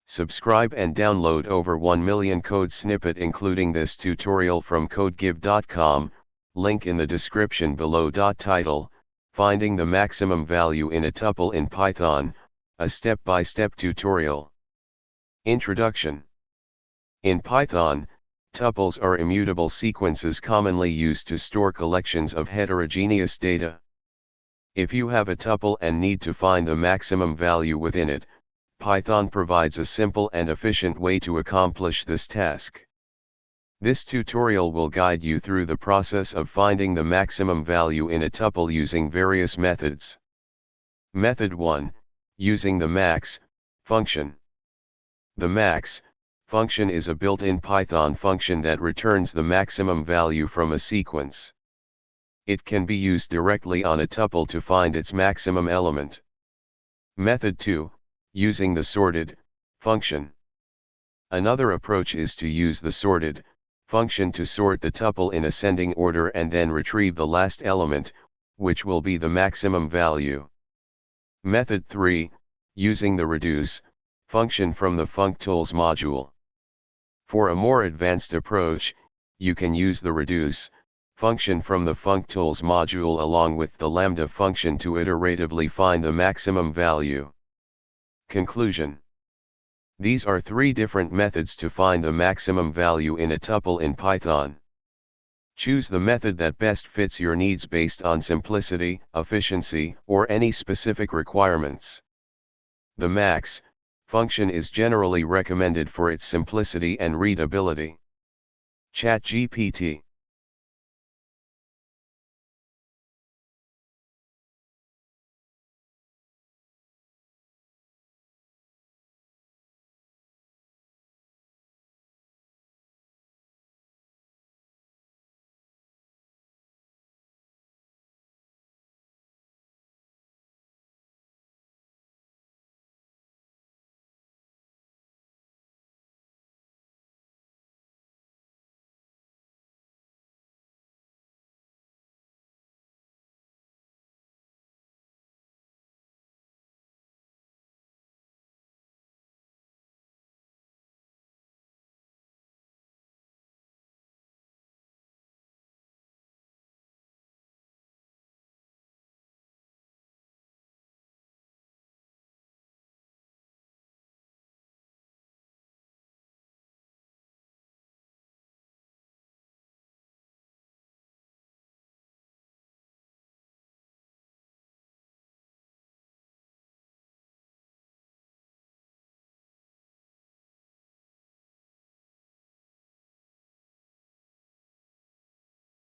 Subscribe and download over 1 million code snippet including this tutorial from codegive.com, link in the description below. Title, Finding the Maximum Value in a Tuple in Python, a step-by-step tutorial. Introduction. In Python, tuples are immutable sequences commonly used to store collections of heterogeneous data. If you have a tuple and need to find the maximum value within it, Python provides a simple and efficient way to accomplish this task. This tutorial will guide you through the process of finding the maximum value in a tuple using various methods. Method 1, using the max function. The max function is a built-in Python function that returns the maximum value from a sequence. It can be used directly on a tuple to find its maximum element. Method 2, using the sorted function. Another approach is to use the sorted function to sort the tuple in ascending order and then retrieve the last element, which will be the maximum value. Method 3, using the reduce function from the functools module. For a more advanced approach, you can use the reduce function from the functools module along with the lambda function to iteratively find the maximum value. Conclusion. These are three different methods to find the maximum value in a tuple in Python. Choose the method that best fits your needs based on simplicity, efficiency, or any specific requirements. The max function is generally recommended for its simplicity and readability. ChatGPT.